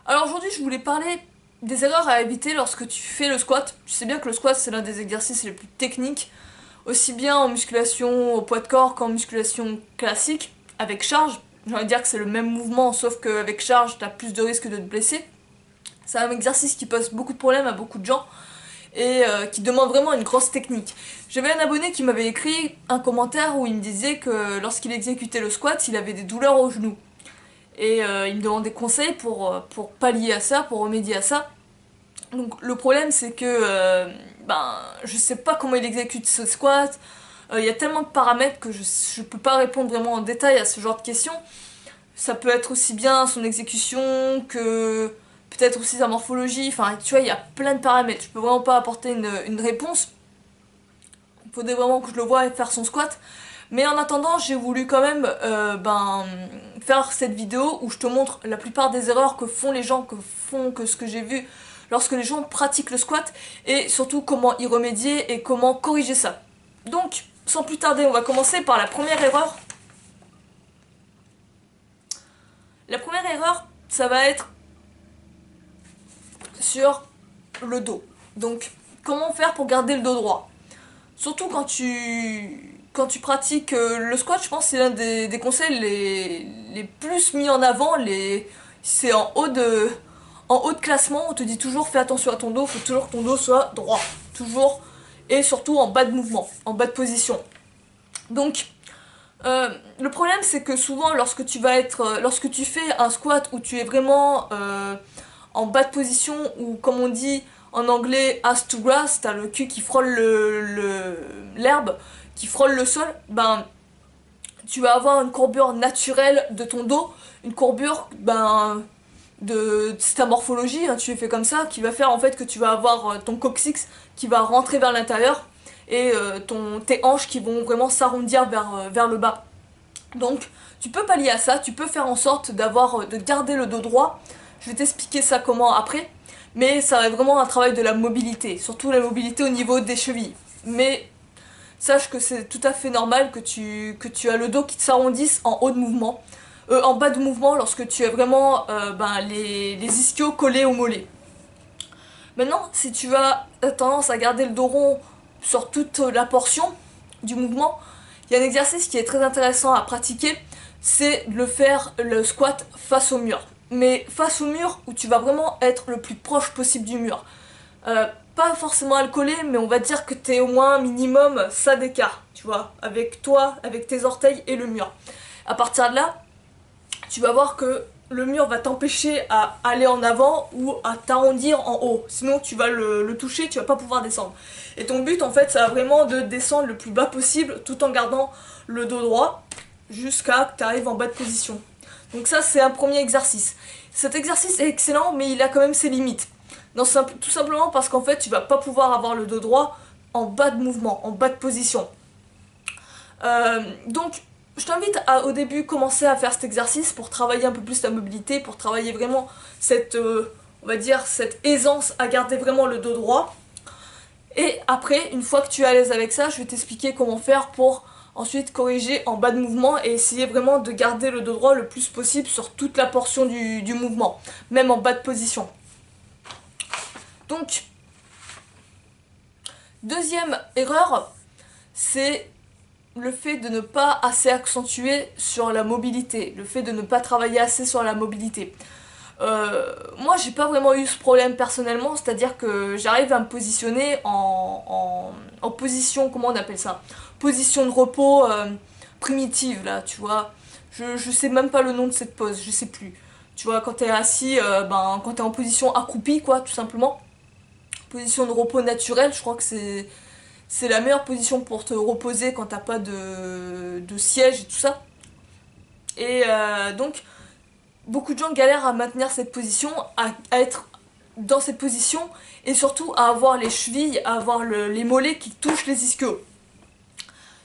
Alors aujourd'hui, je voulais parler des erreurs à éviter lorsque tu fais le squat. Tu sais bien que le squat, c'est l'un des exercices les plus techniques, aussi bien en musculation au poids de corps qu'en musculation classique, avec charge. J'ai envie de dire que c'est le même mouvement, sauf qu'avec charge, t'as plus de risques de te blesser. C'est un exercice qui pose beaucoup de problèmes à beaucoup de gens et qui demande vraiment une grosse technique. J'avais un abonné qui m'avait écrit un commentaire où il me disait que lorsqu'il exécutait le squat, il avait des douleurs au genou. Et il me demandait conseils pour pallier à ça, pour remédier à ça. Donc le problème c'est que je sais pas comment il exécute ce squat. Il y a tellement de paramètres que je peux pas répondre vraiment en détail à ce genre de questions. Ça peut être aussi bien son exécution que peut-être aussi sa morphologie. Enfin tu vois, il y a plein de paramètres. Je peux vraiment pas apporter une réponse. Il faudrait vraiment que je le voie faire son squat. Mais en attendant, j'ai voulu quand même faire cette vidéo où je te montre la plupart des erreurs que font les gens, que ce que j'ai vu lorsque les gens pratiquent le squat, et surtout comment y remédier et comment corriger ça. Donc, sans plus tarder, on va commencer par la première erreur. La première erreur, ça va être sur le dos. Donc, comment faire pour garder le dos droit? Surtout quand tu pratiques le squat, je pense que c'est l'un des conseils les plus mis en avant. C'est en haut de classement, on te dit toujours fais attention à ton dos, faut toujours que ton dos soit droit. Toujours. Et surtout en bas de mouvement, en bas de position. Donc, le problème c'est que souvent lorsque lorsque tu fais un squat où tu es vraiment en bas de position, ou comme on dit en anglais ass to grass, t'as le cul qui frôle l'herbe, qui frôle le sol, tu vas avoir une courbure naturelle de ton dos, une courbure c'est ta morphologie, hein, tu es fait comme ça, qui va faire en fait que tu vas avoir ton coccyx qui va rentrer vers l'intérieur et tes hanches qui vont vraiment s'arrondir vers le bas. Donc tu peux pallier à ça, tu peux faire en sorte de garder le dos droit. Je vais t'expliquer ça comment après, mais ça va être vraiment un travail de la mobilité, surtout la mobilité au niveau des chevilles. Mais sache que c'est tout à fait normal que tu as le dos qui s'arrondisse en haut de mouvement, en bas de mouvement lorsque tu as vraiment les ischios collés au mollet. Maintenant, si tu as tendance à garder le dos rond sur toute la portion du mouvement, il y a un exercice qui est très intéressant à pratiquer, c'est de le faire le squat face au mur. Mais face au mur où tu vas vraiment être le plus proche possible du mur. Pas forcément à le coller, mais on va dire que t'es au moins minimum ça d'écart, tu vois, avec toi, avec tes orteils et le mur. À partir de là, tu vas voir que le mur va t'empêcher à aller en avant ou à t'arrondir en haut. Sinon, tu vas le toucher, tu vas pas pouvoir descendre. Et ton but, en fait, ça va vraiment de descendre le plus bas possible tout en gardant le dos droit jusqu'à que tu arrives en bas de position. Donc ça, c'est un premier exercice. Cet exercice est excellent, mais il a quand même ses limites. Tout simplement parce qu'en fait, tu vas pas pouvoir avoir le dos droit en bas de mouvement, en bas de position. Donc, je t'invite à au début commencer à faire cet exercice pour travailler un peu plus ta mobilité, pour travailler vraiment on va dire, cette aisance à garder vraiment le dos droit. Et après, une fois que tu es à l'aise avec ça, je vais t'expliquer comment faire pour ensuite corriger en bas de mouvement et essayer vraiment de garder le dos droit le plus possible sur toute la portion du mouvement, même en bas de position. Donc, deuxième erreur, c'est le fait de ne pas assez accentuer sur la mobilité, le fait de ne pas travailler assez sur la mobilité. Moi, j'ai pas vraiment eu ce problème personnellement, c'est-à-dire que j'arrive à me positionner en position, comment on appelle ça? Position de repos primitive, là, tu vois. Je sais même pas le nom de cette pose, je sais plus. Tu vois, quand t'es assis, quand t'es en position accroupie, quoi, tout simplement. Position de repos naturelle, je crois que c'est la meilleure position pour te reposer quand t'as pas de siège et tout ça. Et donc, beaucoup de gens galèrent à maintenir cette position, à être dans cette position, et surtout à avoir les chevilles, à avoir les mollets qui touchent les ischios.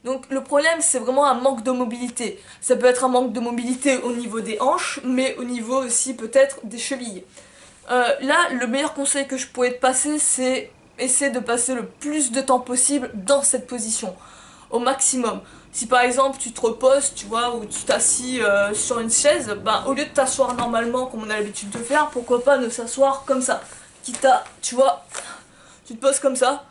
Donc le problème, c'est vraiment un manque de mobilité. Ça peut être un manque de mobilité au niveau des hanches, mais au niveau aussi peut-être des chevilles. Là, le meilleur conseil que je pourrais te passer, c'est essayer de passer le plus de temps possible dans cette position. au maximum. Si par exemple tu te reposes, tu vois, ou tu t'assis sur une chaise, ben, au lieu de t'asseoir normalement comme on a l'habitude de faire, pourquoi pas ne s'asseoir comme ça. Quitte à, tu vois, tu te poses comme ça,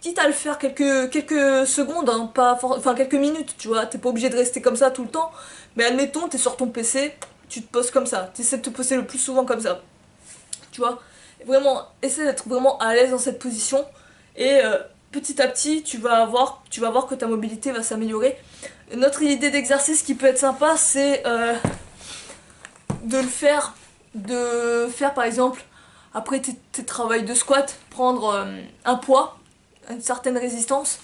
quitte à le faire quelques secondes, hein, enfin quelques minutes, tu vois, t'es pas obligé de rester comme ça tout le temps, mais admettons, t'es sur ton PC, tu te poses comme ça, t'essaies de te poser le plus souvent comme ça, tu vois, et vraiment, essaie d'être vraiment à l'aise dans cette position, et petit à petit, tu vas voir que ta mobilité va s'améliorer. Notre idée d'exercice qui peut être sympa, c'est de faire par exemple, après tes travails de squat, prendre un poids, une certaine résistance,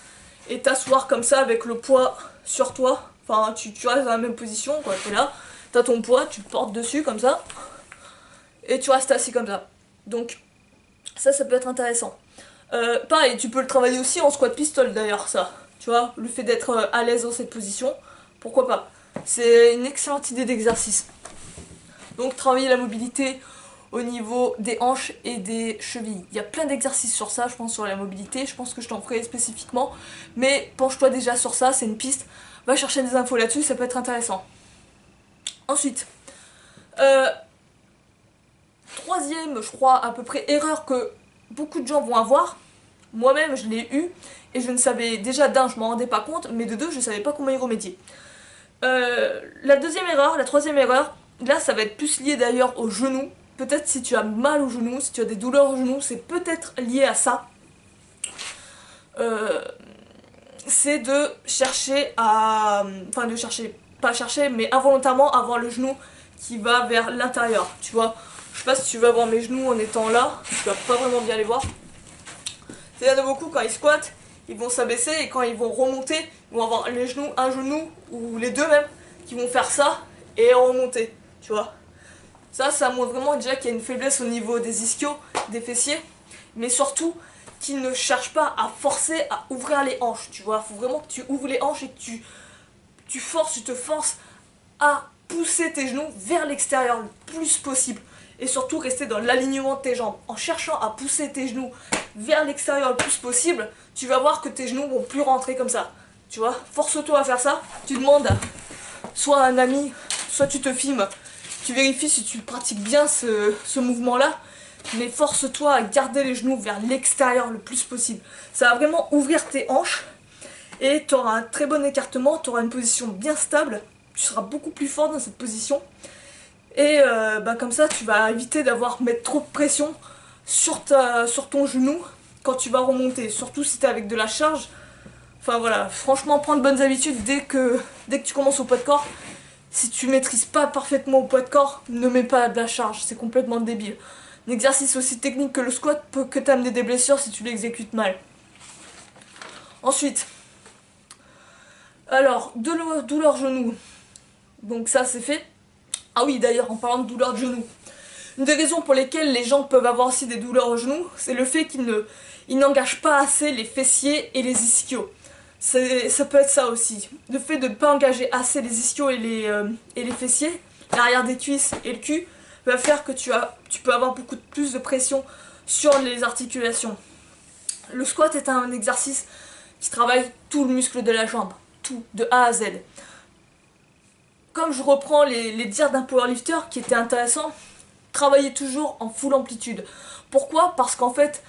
et t'asseoir comme ça avec le poids sur toi. Enfin, tu restes dans la même position, quoi. T'es là, t'as ton poids, tu te portes dessus comme ça, et tu restes assis comme ça. Donc, ça peut être intéressant. Pareil, tu peux le travailler aussi en squat pistol d'ailleurs, ça. Tu vois, le fait d'être à l'aise dans cette position, pourquoi pas. C'est une excellente idée d'exercice. Donc, travailler la mobilité au niveau des hanches et des chevilles. Il y a plein d'exercices sur ça, je pense, sur la mobilité. Je pense que je t'en ferai spécifiquement. Mais penche-toi déjà sur ça, c'est une piste. Va chercher des infos là-dessus, ça peut être intéressant. Ensuite, troisième, je crois, à peu près, erreur que beaucoup de gens vont avoir. Moi-même, je l'ai eu. Et je ne savais, déjà d'un, je m'en rendais pas compte. Mais de deux, je ne savais pas comment y remédier. La deuxième erreur, la troisième erreur, là, ça va être plus lié d'ailleurs au genou. Peut-être si tu as mal au genou, si tu as des douleurs au genou, c'est peut-être lié à ça. C'est de chercher à... Enfin, de chercher, pas chercher, mais involontairement avoir le genou qui va vers l'intérieur, tu vois. Je sais pas si tu vas voir mes genoux en étant là, tu vas pas vraiment bien les voir. Il y en a beaucoup, quand ils squattent, ils vont s'abaisser et quand ils vont remonter, ils vont avoir les genoux, un genou, ou les deux même, qui vont faire ça et remonter, tu vois. Ça montre vraiment déjà qu'il y a une faiblesse au niveau des ischios, des fessiers, mais surtout qu'ils ne cherchent pas à forcer à ouvrir les hanches, tu vois. Faut vraiment que tu ouvres les hanches et que tu te forces à pousser tes genoux vers l'extérieur le plus possible. Et surtout rester dans l'alignement de tes jambes. En cherchant à pousser tes genoux vers l'extérieur le plus possible, tu vas voir que tes genoux vont plus rentrer comme ça. Tu vois, force-toi à faire ça. Tu demandes soit à un ami, soit tu te filmes. Tu vérifies si tu pratiques bien ce mouvement-là, mais force-toi à garder les genoux vers l'extérieur le plus possible. Ça va vraiment ouvrir tes hanches et tu auras un très bon écartement, tu auras une position bien stable, tu seras beaucoup plus fort dans cette position. Et comme ça, tu vas éviter mettre trop de pression sur ton genou quand tu vas remonter, surtout si tu es avec de la charge. Enfin voilà, franchement, prends de bonnes habitudes dès que tu commences au poids de corps. Si tu maîtrises pas parfaitement au poids de corps, ne mets pas de la charge, c'est complètement débile. Un exercice aussi technique que le squat peut que t'amener des blessures si tu l'exécutes mal. Ensuite, alors, douleur genou. Donc ça c'est fait. Ah oui, d'ailleurs, en parlant de douleur de genou. Une des raisons pour lesquelles les gens peuvent avoir aussi des douleurs au genou, c'est le fait qu'ils n'engagent pas assez les fessiers et les ischios. Ça peut être ça aussi. Le fait de ne pas engager assez les ischios et les fessiers, l'arrière des cuisses et le cul, va faire que tu peux avoir beaucoup plus de pression sur les articulations. Le squat est un exercice qui travaille tout le muscle de la jambe, tout, de A à Z. Comme je reprends les dires d'un powerlifter qui était intéressant, travaillez toujours en full amplitude. Pourquoi? Parce qu'en fait,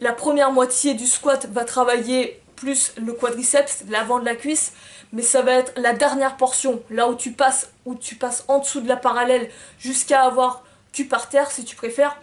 la première moitié du squat va travailler plus le quadriceps, l'avant de la cuisse, mais ça va être la dernière portion, là où tu passes en dessous de la parallèle jusqu'à avoir cul par terre si tu préfères.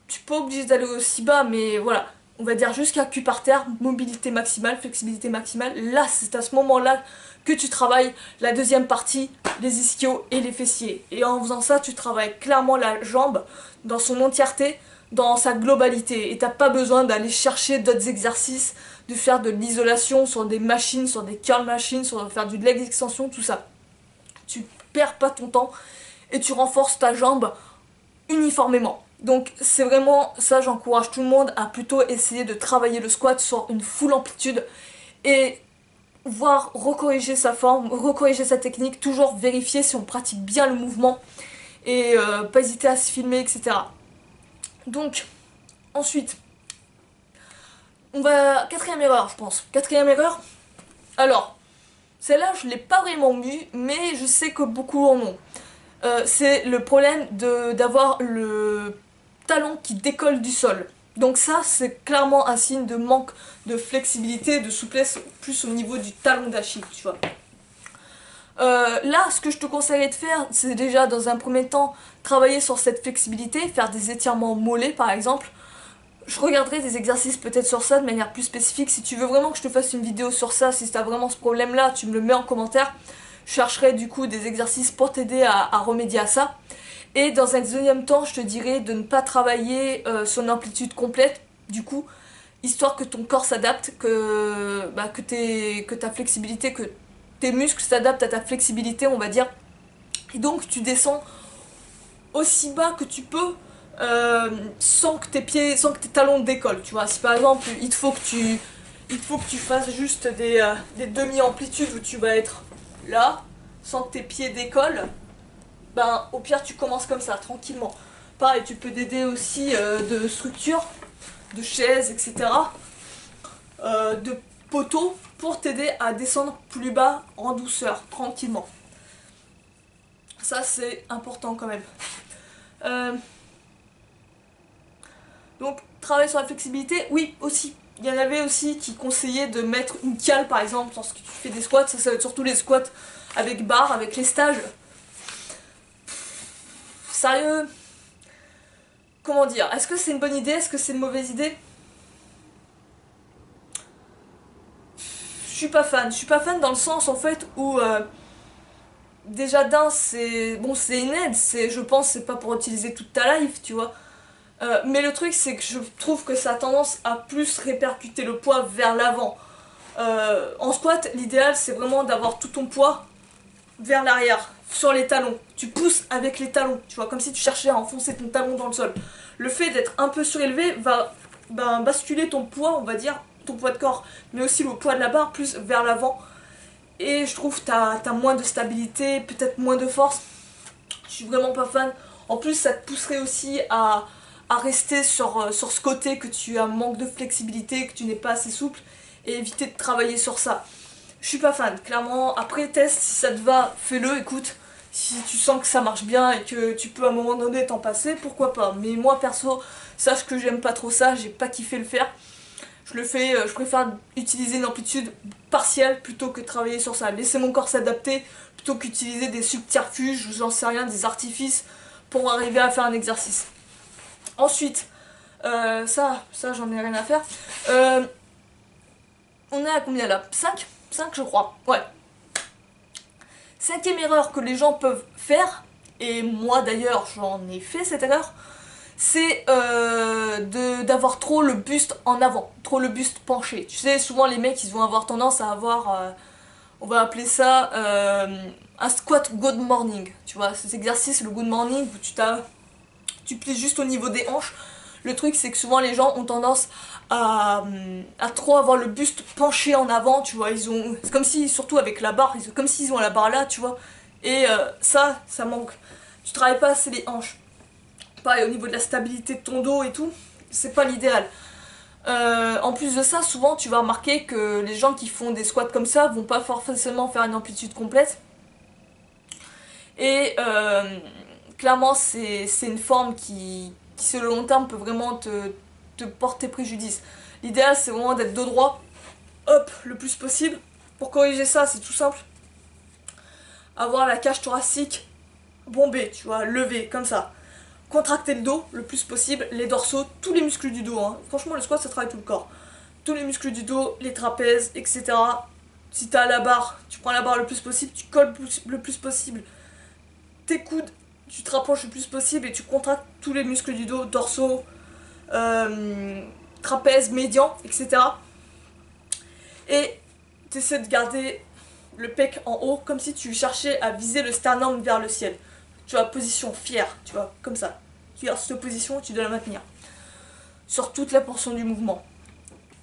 Tu n'es pas obligé d'aller aussi bas, mais voilà, on va dire jusqu'à cul par terre, mobilité maximale, flexibilité maximale. Là, c'est à ce moment-là que tu travailles la deuxième partie, les ischios et les fessiers. Et en faisant ça, tu travailles clairement la jambe dans son entièreté, dans sa globalité. Et t'as pas besoin d'aller chercher d'autres exercices, de faire de l'isolation sur des machines, sur des curl machines, sur faire du leg extension, tout ça. Tu perds pas ton temps et tu renforces ta jambe uniformément. Donc c'est vraiment ça, j'encourage tout le monde à plutôt essayer de travailler le squat sur une full amplitude et voir recorriger sa forme, recorriger sa technique, toujours vérifier si on pratique bien le mouvement et pas hésiter à se filmer, etc. Donc ensuite, quatrième erreur je pense. Quatrième erreur, alors Celle-là, je l'ai pas vraiment vue, mais je sais que beaucoup en ont. C'est le problème d'avoir le talon qui décolle du sol. Donc ça, c'est clairement un signe de manque de flexibilité, de souplesse, plus au niveau du talon d'Achille, tu vois. Là, ce que je te conseillerais de faire, c'est déjà dans un premier temps travailler sur cette flexibilité, faire des étirements mollets par exemple. Je regarderai des exercices peut-être sur ça de manière plus spécifique. Si tu veux vraiment que je te fasse une vidéo sur ça, si tu as vraiment ce problème-là, tu me le mets en commentaire. Je chercherai du coup des exercices pour t'aider à remédier à ça. Et dans un deuxième temps, je te dirais de ne pas travailler sur une amplitude complète, du coup, histoire que ton corps s'adapte, que ta flexibilité, que tes muscles s'adaptent à ta flexibilité, on va dire. Et donc tu descends aussi bas que tu peux sans que tes talons décollent, tu vois. Si par exemple il faut que tu fasses juste des demi-amplitudes où tu vas être là, sans que tes pieds décollent, ben au pire tu commences comme ça, tranquillement. Pareil, tu peux t'aider aussi de structures, de chaises, etc. De poteaux pour t'aider à descendre plus bas en douceur, tranquillement. Ça c'est important quand même. Euh, donc travailler sur la flexibilité, oui aussi. Il y en avait aussi qui conseillaient de mettre une cale par exemple lorsque tu fais des squats, ça va être surtout les squats avec barre, avec les stages. Sérieux, comment dire, est-ce que c'est une bonne idée, est-ce que c'est une mauvaise idée? Je suis pas fan dans le sens en fait où déjà d'un c'est bon c'est une aide, c'est je pense c'est pas pour utiliser toute ta life, tu vois. Mais le truc c'est que je trouve que ça a tendance à plus répercuter le poids vers l'avant. En squat, l'idéal c'est vraiment d'avoir tout ton poids vers l'arrière, sur les talons. Tu pousses avec les talons, tu vois, comme si tu cherchais à enfoncer ton talon dans le sol. Le fait d'être un peu surélevé va basculer ton poids, on va dire, ton poids de corps, mais aussi le poids de la barre plus vers l'avant. Et je trouve que t'as moins de stabilité, peut-être moins de force. Je suis vraiment pas fan. En plus, ça te pousserait aussi à rester sur ce côté que tu as un manque de flexibilité, que tu n'es pas assez souple, et éviter de travailler sur ça. Je suis pas fan, clairement. Après, test, si ça te va, fais-le, écoute. Si tu sens que ça marche bien et que tu peux à un moment donné t'en passer, pourquoi pas. Mais moi, perso, sache que j'aime pas trop ça, j'ai pas kiffé le faire. Je préfère utiliser une amplitude partielle plutôt que travailler sur ça. Laisser mon corps s'adapter plutôt qu'utiliser des subterfuges, j'en sais rien, des artifices pour arriver à faire un exercice. Ensuite, ça j'en ai rien à faire. On est à combien là? 5 5 je crois. Ouais. Cinquième erreur que les gens peuvent faire, et moi d'ailleurs j'en ai fait cette erreur, c'est d'avoir trop le buste en avant, trop le buste penché. Tu sais, souvent les mecs ils vont avoir tendance à avoir, on va appeler ça un squat good morning. Tu vois, cet exercice, le good morning, où tu plies juste au niveau des hanches. Le truc c'est que souvent les gens ont tendance à trop avoir le buste penché en avant, tu vois, c'est comme si, surtout avec la barre, comme s'ils ont la barre là, tu vois, et ça manque. Tu travailles pas assez les hanches. Pareil, au niveau de la stabilité de ton dos et tout, c'est pas l'idéal. En plus de ça, souvent tu vas remarquer que les gens qui font des squats comme ça vont pas forcément faire une amplitude complète. Et clairement, c'est une forme qui, sur le long terme, peut vraiment te porter préjudice. L'idéal, c'est vraiment d'être dos droit, hop, le plus possible. Pour corriger ça, c'est tout simple. Avoir la cage thoracique bombée, tu vois, levée, comme ça. Contracter le dos le plus possible, les dorsaux, tous les muscles du dos. Hein. Franchement, le squat, ça travaille tout le corps. Tous les muscles du dos, les trapèzes, etc. Si t'as la barre, tu prends la barre le plus possible, tu colles le plus possible tes coudes, tu te rapproches le plus possible et tu contractes tous les muscles du dos, dorsaux, trapèze, médian, etc. Et tu essaies de garder le pec en haut comme si tu cherchais à viser le sternum vers le ciel. Tu vois, position fière, tu vois, comme ça. Tu gardes cette position, tu dois la maintenir. Sur toute la portion du mouvement.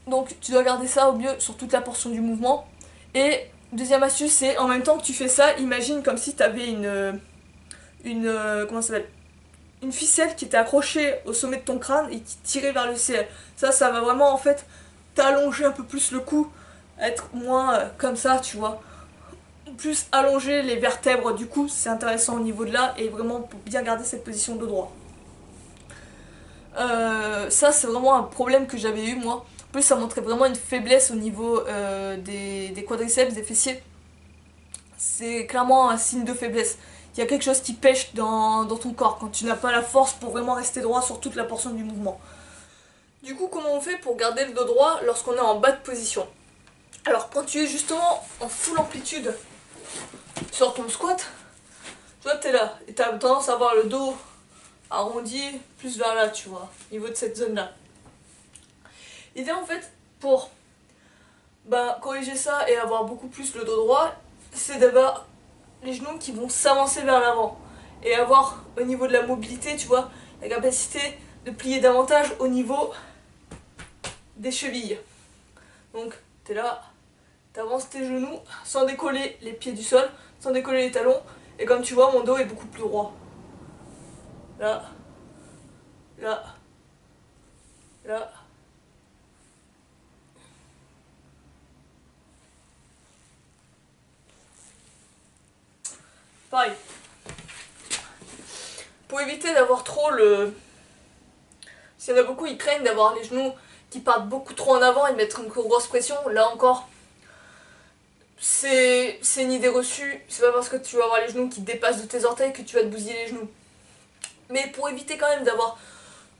Donc tu dois garder ça au mieux sur toute la portion du mouvement. Et deuxième astuce, c'est en même temps que tu fais ça, imagine comme si tu avais comment ça s'appelle, une ficelle qui était accrochée au sommet de ton crâne et qui tirait vers le ciel. Ça va vraiment en fait t'allonger un peu plus le cou, être moins comme ça, tu vois. plus allonger les vertèbres du cou, c'est intéressant au niveau de là, et vraiment pour bien garder cette position de droit. Ça c'est vraiment un problème que j'avais eu moi. En plus ça montrait vraiment une faiblesse au niveau des quadriceps, des fessiers. C'est clairement un signe de faiblesse. Il y a quelque chose qui pêche dans ton corps quand tu n'as pas la force pour vraiment rester droit sur toute la portion du mouvement. Du coup, comment on fait pour garder le dos droit lorsqu'on est en bas de position? Alors, quand tu es justement en full amplitude sur ton squat, tu vois, t'es là et t'as tendance à avoir le dos arrondi plus vers là, tu vois, au niveau de cette zone-là. L'idée en fait, pour corriger ça et avoir beaucoup plus le dos droit, c'est d'avoir les genoux qui vont s'avancer vers l'avant et avoir au niveau de la mobilité, tu vois, la capacité de plier davantage au niveau des chevilles. Donc t'es là, t'avances tes genoux sans décoller les pieds du sol, sans décoller les talons, et comme tu vois mon dos est beaucoup plus droit. Là, là, là. Pareil. Pour éviter d'avoir trop le... S'il y en a beaucoup, ils craignent d'avoir les genoux qui partent beaucoup trop en avant et mettre une grosse pression. Là encore, c'est une idée reçue. C'est pas parce que tu vas avoir les genoux qui dépassent de tes orteils que tu vas te bousiller les genoux. Mais pour éviter quand même d'avoir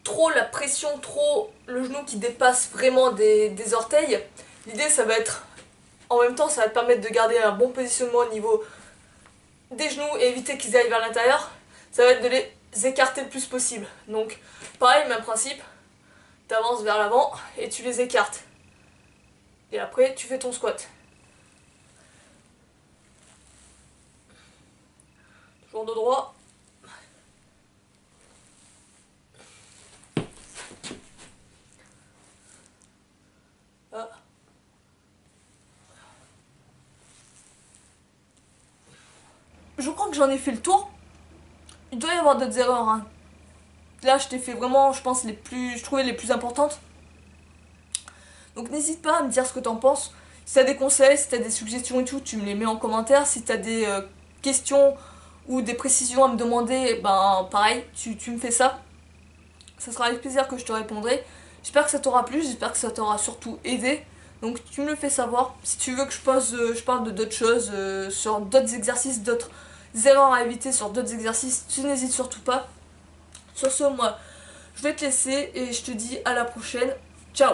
trop la pression, trop le genou qui dépasse vraiment des orteils, l'idée ça va être, en même temps ça va te permettre de garder un bon positionnement au niveau des genoux et éviter qu'ils aillent vers l'intérieur, ça va être de les écarter le plus possible. Donc pareil, même principe, tu avances vers l'avant et tu les écartes. Et après tu fais ton squat. Toujours de droit. Là. Je crois que j'en ai fait le tour. Il doit y avoir d'autres erreurs, hein. Là, je t'ai fait vraiment, je pense, je trouvais les plus importantes. Donc n'hésite pas à me dire ce que t'en penses. Si t'as des conseils, si t'as des suggestions et tout, tu me les mets en commentaire. Si t'as des questions ou des précisions à me demander, ben pareil, tu me fais ça. Ça sera avec plaisir que je te répondrai. J'espère que ça t'aura plu, j'espère que ça t'aura surtout aidé. Donc tu me le fais savoir. Si tu veux que je parle de d'autres choses, sur d'autres exercices, d'autres erreurs à éviter sur d'autres exercices, tu n'hésites surtout pas. Sur ce, moi, je vais te laisser et je te dis à la prochaine. Ciao!